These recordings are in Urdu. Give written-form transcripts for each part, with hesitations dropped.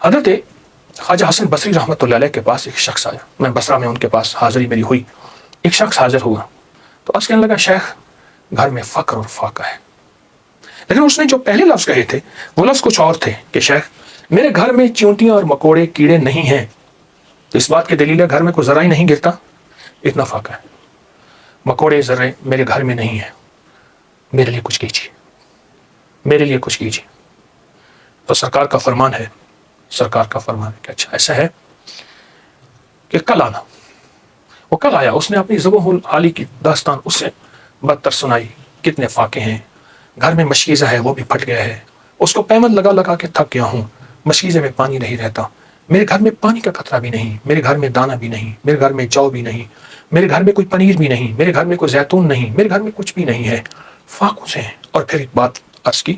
حضرت خواجہ حسن بصری رحمۃ اللہ علیہ کے پاس ایک شخص آیا، میں بصرہ میں ان کے پاس حاضری میری ہوئی، ایک شخص حاضر ہوا تو عرض کہنے لگا شیخ گھر میں فقر اور فاقہ ہے، لیکن اس نے جو پہلے لفظ کہے تھے وہ لفظ کچھ اور تھے کہ شیخ میرے گھر میں چیونٹیاں اور مکوڑے کیڑے نہیں ہیں، تو اس بات کی دلیل ہے گھر میں کوئی ذرہ ہی نہیں گرتا، اتنا فاقہ ہے، مکوڑے ذرے میرے گھر میں نہیں ہیں، میرے لیے کچھ کیجیے، میرے لیے کچھ کیجیے۔ تو سرکار کا فرمان ہے کہ اچھا ایسا ہے کہ کل آنا۔ وہ کل آیا، اس نے اپنی ذبح العالی کی داستان اس سے بدتر سنائی، کتنے فاقے ہیں، گھر میں مشکیزہ ہے وہ بھی پھٹ گیا ہے، اس کو پیمند لگا لگا کے تھک گیا ہوں، مشکیزے میں پانی نہیں رہتا، میرے گھر میں پانی کا قطرہ بھی نہیں، میرے گھر میں دانہ بھی نہیں، میرے گھر میں جو بھی نہیں، میرے گھر میں کوئی پنیر بھی نہیں، میرے گھر میں کوئی زیتون نہیں، میرے گھر میں کچھ بھی نہیں ہے، فاقوں سے ہیں۔ اور پھر ایک بات عرض کی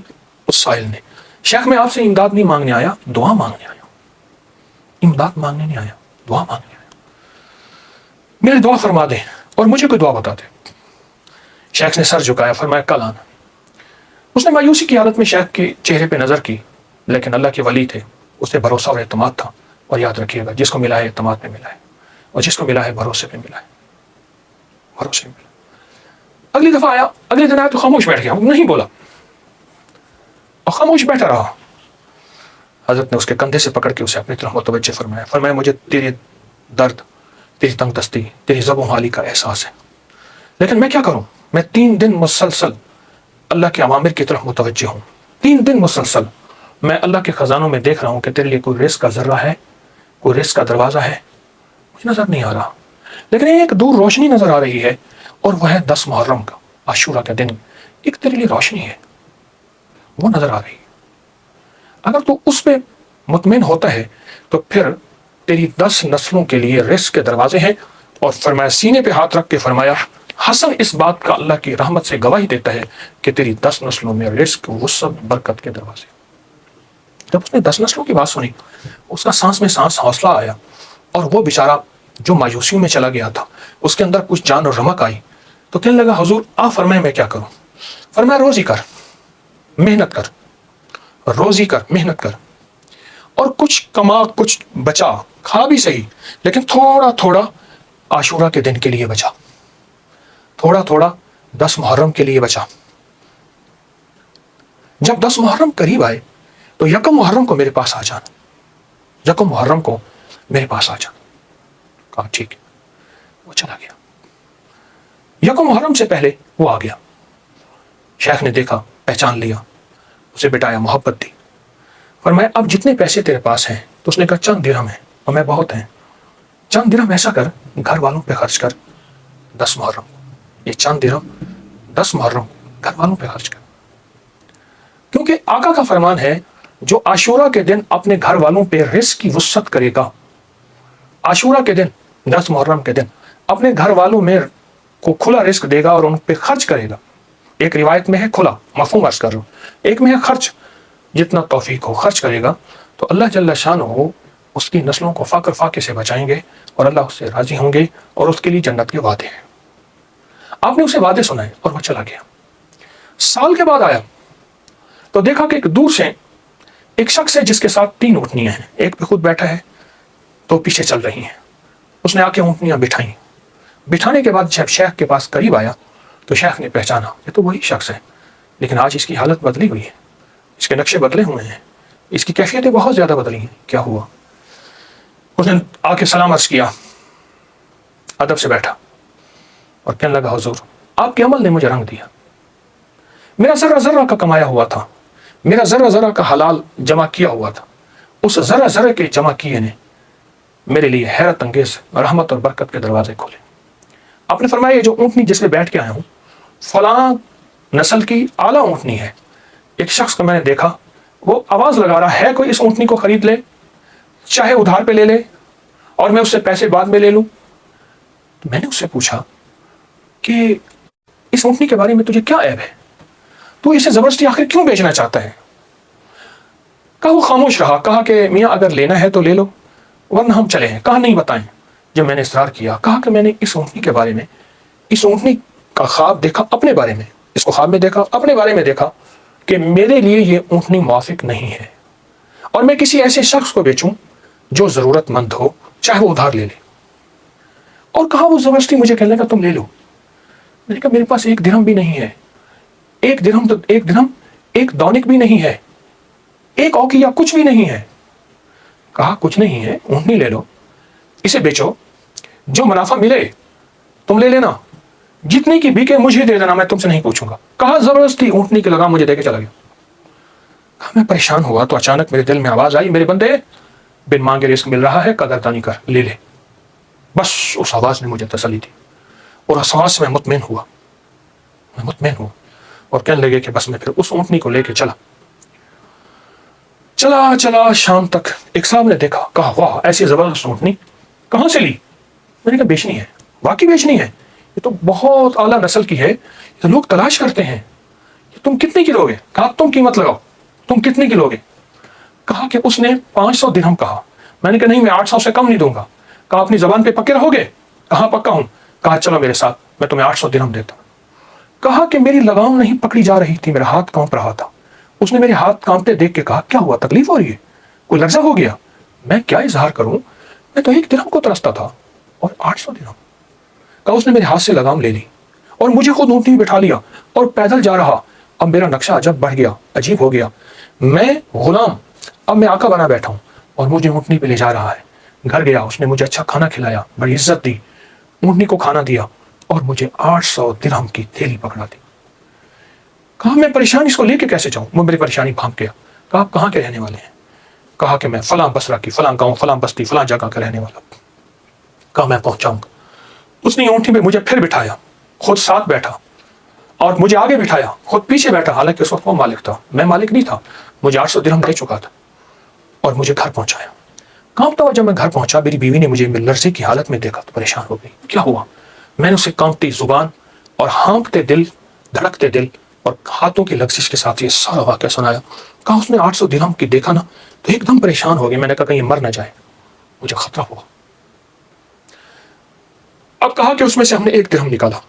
اس سائل نے، شیخ میں آپ سے امداد نہیں مانگنے آیا، دعا مانگنے آیا، امداد مانگنے نہیں آیا، دعا مانگنے آیا، میرے دعا فرما دیں اور مجھے کوئی دعا بتا دے۔ شیخ نے سر جھکایا، فرمایا کل آنا۔ اس نے مایوسی کی حالت میں شیخ کے چہرے پہ نظر کی، لیکن اللہ کے ولی تھے، اس پہ بھروسہ اور اعتماد تھا، اور یاد رکھیے گا جس کو ملا ہے اعتماد میں ملا ہے، اور جس کو ملا ہے بھروسے پہ ملا ہے، بھروسے میں ملا۔ اگلی دفعہ آیا، اگلے دن آیا تو خاموش بیٹھ گیا، نہیں بولا اور خاموش بیٹھا رہا۔ حضرت نے اس کے کندھے سے پکڑ کے اسے اپنی طرف متوجہ فرمایا مجھے تیرے درد، تیری تنگ دستی، تیری ذبح حالی کا احساس ہے، لیکن میں کیا کروں، میں 3 دن مسلسل اللہ کے اوامر کی طرف متوجہ ہوں، 3 دن مسلسل میں اللہ کے خزانوں میں دیکھ رہا ہوں کہ تیرے لیے کوئی رزق کا ذرہ ہے، کوئی رزق کا دروازہ ہے، مجھے نظر نہیں آ رہا، لیکن ایک دور روشنی نظر آ رہی ہے، اور وہ ہے 10 محرم کا عاشورہ کا دن، ایک تیرے لیے روشنی ہے، وہ نظر آ رہی ہے، اگر تو اس پہ مطمئن ہوتا ہے تو پھر تیری 10 نسلوں کے لیے رزق کے دروازے ہیں۔ اور فرمایا سینے پہ ہاتھ رکھ کے فرمایا حسن اس بات کا اللہ کی رحمت سے گواہی دیتا ہے کہ تیری 10 نسلوں میں رزق، وسعت، برکت کے دروازے۔ جب اس نے 10 نسلوں کی بات سنی، اس کا سانس میں سانس حوصلہ آیا، اور وہ بیچارہ جو مایوسیوں میں چلا گیا تھا اس کے اندر کچھ جان اور رمق آئی، تو کہنے لگا حضور آپ فرمائیں میں کیا کروں؟ فرمایا روزی کر، محنت کر، روزی کر، محنت کر، اور کچھ کما، کچھ بچا، کھا بھی صحیح لیکن تھوڑا تھوڑا عاشورہ کے دن کے لیے بچا، تھوڑا تھوڑا 10 محرم کے لیے بچا۔ جب 10 محرم قریب آئے تو 1 محرم کو میرے پاس آ جانا، 1 محرم کو میرے پاس آ جانا۔ کہا ٹھیک ہے، وہ چلا گیا۔ 1 محرم سے پہلے وہ آ گیا، شیخ نے دیکھا، پہچان لیا، اسے بٹایا، محبت دی، فرمایا اب جتنے پیسے تیرے پاس ہیں، تو اس نے کہا چند درہم ہیں، اور میں بہت ہیں، چند درہم ایسا کر گھر والوں پہ خرچ کر 10 محرم، یہ چند درہم 10 محرم گھر والوں پہ خرچ کر، کیونکہ آقا کا فرمان ہے جو عاشورہ کے دن اپنے گھر والوں پہ رزق کی وسعت کرے گا، عاشورہ کے دن 10 محرم کے دن اپنے گھر والوں میں کو کھلا رزق دے گا اور ان پہ خرچ کرے گا۔ ایک روایت میں ہے کھلا، مفہوم عرض کر رہا ہوں، ایک میں ہے خرچ، جتنا توفیق ہو خرچ کرے گا تو اللہ جل شانہ اس کی نسلوں کو فقر فاقے سے بچائیں گے، اور اللہ اس سے راضی ہوں گے، اور اس کے لیے جنت کے وعدے ہیں۔ آپ نے اسے وعدے سنائے اور وہ چلا گیا۔ سال کے بعد آیا تو دیکھا کہ ایک دور سے ایک شخص ہے جس کے ساتھ 3 اونٹنیاں ہیں، ایک پہ خود بیٹھا ہے، 2 پیچھے چل رہی ہیں۔ اس نے آ کے اونٹنیاں بٹھائیں، بٹھانے کے بعد جب شیخ کے پاس قریب آیا تو شیخ نے پہچانا یہ تو وہی شخص ہے، لیکن آج اس کی حالت بدلی ہوئی ہے، اس کے نقشے بدلے ہوئے ہیں، اس کی کیفیتیں بہت زیادہ بدلی ہیں، کیا ہوا؟ اس نے آ کے سلام عرض کیا، ادب سے بیٹھا اور کہنے لگا حضور آپ کے عمل نے مجھے رنگ دیا، میرا ذرہ ذرہ کا کمایا ہوا تھا، میرا ذرہ ذرہ کا حلال جمع کیا ہوا تھا، اس ذرہ ذرہ کے جمع کیے نے میرے لیے حیرت انگیز رحمت اور برکت کے دروازے کھولے۔ آپ نے فرمایا یہ جو اونٹنی جس پہ بیٹھ کے آیا ہوں فلاں نسل کی اعلیٰ اونٹنی ہے، ایک شخص کو میں نے دیکھا وہ آواز لگا رہا ہے کوئی اس اونٹنی کو خرید لے، چاہے ادھار پہ لے لے اور میں اس سے پیسے بعد میں لے لوں۔ تو میں نے اس سے پوچھا کہ اس اونٹنی کے بارے میں تجھے کیا عیب ہے، تو اسے زبردستی آخر کیوں بیچنا چاہتا ہے؟ کہا وہ خاموش رہا، کہا کہ میاں اگر لینا ہے تو لے لو ورنہ ہم چلے ہیں۔ کہا نہیں بتائیں۔ جب میں نے اصرار کیا، کہا کہ میں نے اس اونٹنی کے بارے میں، اس اونٹنی کا خواب دیکھا اپنے بارے میں، اس کو خواب میں دیکھا، اپنے بارے میں دیکھا کہ میرے لیے یہ اونٹنی موافق نہیں ہے، اور میں کسی ایسے شخص کو بیچوں جو ضرورت مند ہو، چاہے وہ ادھار لے لے. اور کہا وہ زبردستی مجھے کہنے لگا تم لے لو. میں نے کہا میرے پاس ایک درہم بھی نہیں ہے، ایک درہم ایک دونک بھی نہیں ہے، ایک اوقیہ کچھ بھی نہیں ہے. کہا کچھ نہیں ہے، اونٹنی لے لو، اسے بیچو، جو منافع ملے تم لے لینا، جتنی کی بکے مجھے دے دینا، میں تم سے نہیں پوچھوں گا. کہا زبردستی اونٹنی کی لگام مجھے دے کے چلا گیا. کہا میں پریشان ہوا تو اچانک میرے دل میں آواز آئی، میرے بندے بن مانگے رزق مل رہا ہے، قدردانی کر، لے لے. بس اس آواز نے مجھے تسلی دی، اور اس آواز سے میں مطمئن ہوا اور کہنے لگے کہ بس میں پھر اس اونٹنی کو لے کے چلا شام تک. ایک صاحب نے دیکھا، کہا واہ ایسی زبردست اونٹنی کہاں سے لی؟ میں نے کہا بیچنی ہے، واقعی بیچنی ہے، یہ تو بہت اعلیٰ نسل کی ہے، یہ لوگ تلاش کرتے ہیں، یہ تم کتنے کی لوگے؟ کہا تم قیمت لگاؤ، تم کتنے کی لوگے؟ کہا کہ اس نے 500 درہم کہا. میں نے کہا نہیں، میں 800 سے کم نہیں دوں گا. کہا اپنی زبان پہ پکے رہو گے؟ کہا پکا ہوں. کہا چلو میرے ساتھ، میں تمہیں 800 درہم دیتا ہوں. کہا کہ میری لگام نہیں پکڑی جا رہی تھی، میرا ہاتھ کانپ رہا تھا. اس نے میرے ہاتھ کانپتے دیکھ کے کہا کیا ہوا، تکلیف ہو رہی ہے، کوئی لرزہ ہو گیا؟ میں کیا اظہار کروں، میں تو 1 درہم کو ترستا تھا اور 800 درہم. کہا اس نے میرے ہاتھ سے لگام لے لی اور مجھے خود اونٹنی بٹھا لیا اور پیدل جا رہا. اب میرا نقشہ عجب بڑھ گیا، عجیب ہو گیا. میں غلام، اب میں آقا بنا بیٹھا ہوں اور مجھے اونٹنی پہ لے جا رہا ہے. گھر گیا، اس نے مجھے اچھا کھانا کھلایا، بڑی عزت دی، اونٹنی کو کھانا دیا اور مجھے 800 درہم کی تھیلی پکڑا دی. کہا میں پریشان اس کو لے کے کیسے جاؤں؟ وہ میری پریشانی بھانپ گیا. کہا آپ کہاں کے رہنے والے ہیں؟ کہا کہ میں فلاں بصرہ کی فلاں گاؤں فلاں بستی فلاں جگہ کا رہنے والا. کہا میں پہنچاؤں گا. اس نے اونٹنی پہ مجھے پھر بٹھایا، خود ساتھ بیٹھا اور مجھے آگے بٹھایا، خود پیچھے بیٹھا. حالانکہ اس وقت وہ مالک تھا، میں مالک نہیں تھا. مجھے 800 درہم دے چکا تھا اور مجھے گھر پہنچایا. کانپتا ہوا جب میں گھر پہنچا، میری بیوی نے مجھے لرزے کی حالت میں دیکھا تو پریشان ہو گئی. کیا ہوا؟ میں نے اسے کانپتی زبان اور ہانپتے دل، دھڑکتے دل اور ہاتھوں کی لغزش کے ساتھ یہ سارا واقعہ سنایا. کہا اس نے 800 درہم کی دیکھا نا تو ایک دم پریشان ہو گیا. میں نے کہا کہیں مر نہ جائے، مجھے خطرہ ہوا. اب کہا کہ اس میں سے ہم نے 1 درہم نکالا.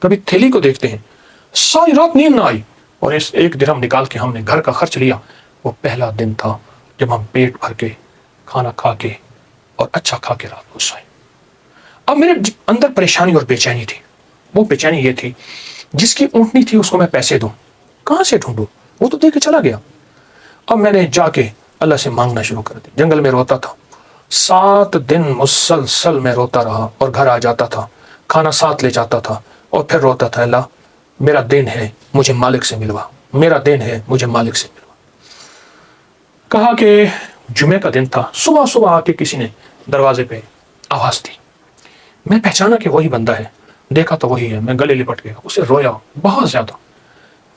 کبھی تھیلی کو دیکھتے ہیں، ساری رات نیند نہ آئی اور اس 1 درہم نکال کے ہم نے گھر کا خرچ لیا. وہ پہلا دن تھا جب ہم پیٹ بھر کے کھانا کھا کے اور اچھا کھا کے رات کو سوئے. اب میرے اندر پریشانی اور بے چینی تھی. وہ بے چینی یہ تھی، جس کی اونٹنی تھی اس کو میں پیسے دوں، کہاں سے ڈھونڈوں؟ وہ تو دے کے چلا گیا. اب میں نے جا کے اللہ سے مانگنا شروع کر دی. جنگل میں روتا تھا، 7 دن مسلسل میں روتا رہا اور گھر آ جاتا تھا، کھانا ساتھ لے جاتا تھا اور پھر روتا تھا، اللہ میرا دین ہے، مجھے مالک سے ملوا، میرا دین ہے، مجھے مالک سے ملوا. کہا کہ جمعے کا دن تھا. صبح آ کے کسی نے دروازے پہ آواز دی. میں پہچانا کہ وہی بندہ ہے، دیکھا تو وہی ہے. میں گلے لپٹ گیا، اسے رویا بہت زیادہ.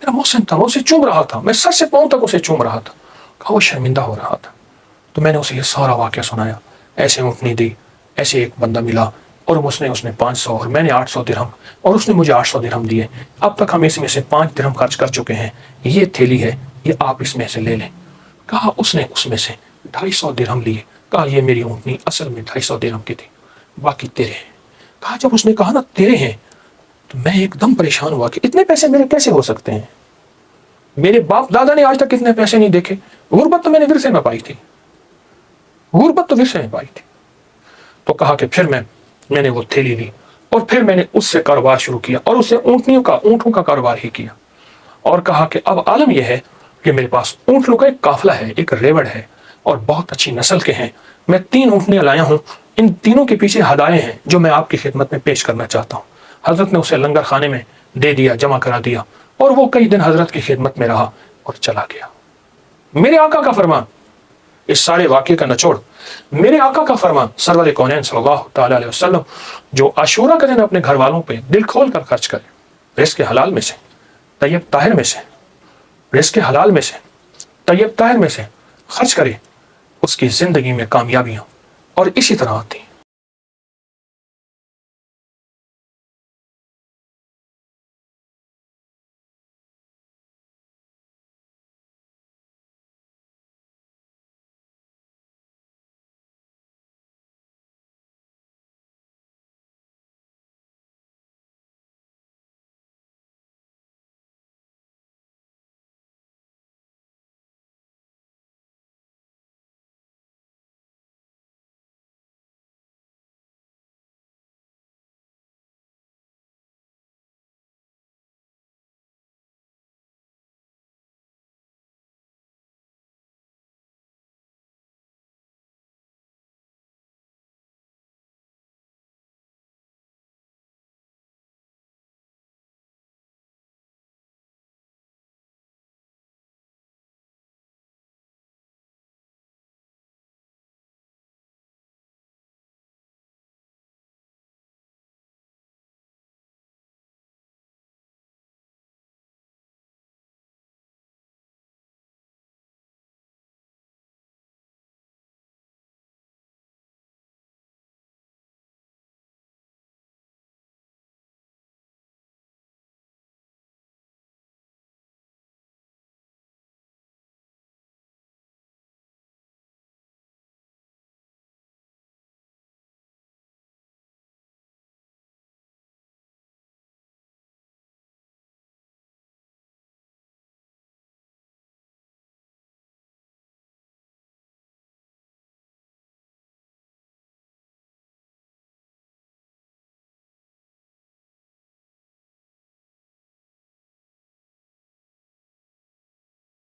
میرا محسن تھا، میں اسے چوم رہا تھا، میں سر سے پاؤں تک اسے چوم رہا تھا. کہا وہ شرمندہ ہو رہا تھا. تو میں نے اسے یہ سارا واقعہ سنایا. ایسے اونٹنی دی، ایسے ایک بندہ ملا اور اس نے 500 اور میں نے 800 درہم اور اس نے مجھے 800 درہم دیے. اب تک ہم اس میں سے 5 درہم خرچ کر چکے ہیں. یہ تھیلی ہے، یہ آپ اس میں سے لے لیں. کہا اس نے اس میں سے 250 درہم لیے. کہا یہ میری اونٹنی اصل میں 250 درہم کی تھی، باقی تیرے ہیں. کہا جب اس نے کہا نا تیرے ہیں تو میں ایک دم پریشان ہوا کہ اتنے پیسے میرے کیسے ہو سکتے ہیں؟ میرے باپ دادا نے آج تک اتنے پیسے نہیں دیکھے. غربت تو میں نے ورثے میں پائی تھی، تو کہا کہ پھر میں نے وہ تھیلی لی اور پھر میں نے اس سے کاروبار شروع کیا اور اسے اونٹوں کا کاروبار ہی کیا. اور کہا کہ اب عالم یہ ہے کہ میرے پاس اونٹوں کا ایک قافلہ ہے، ایک ریوڑ ہے اور بہت اچھی نسل کے ہیں. میں 3 اونٹنیاں لایا ہوں. ان تینوں کے پیچھے ہدایے ہیں جو میں آپ کی خدمت میں پیش کرنا چاہتا ہوں. حضرت نے اسے لنگر خانے میں دے دیا، جمع کرا دیا اور وہ کئی دن حضرت کی خدمت میں رہا اور چلا گیا. میرے آقا کا فرمان، اس سارے واقعے کا نچوڑ، میرے آقا کا فرمان سرور کونین صلی اللہ تعالی علیہ وسلم، جو عاشورہ کا دن اپنے گھر والوں پہ دل کھول کر خرچ کرے، رزق حلال میں سے، طیب طاہر میں سے، رزق حلال میں سے، طیب طاہر میں سے خرچ کرے، اس کی زندگی میں کامیابیاں اور اسی طرح آتی ہیں.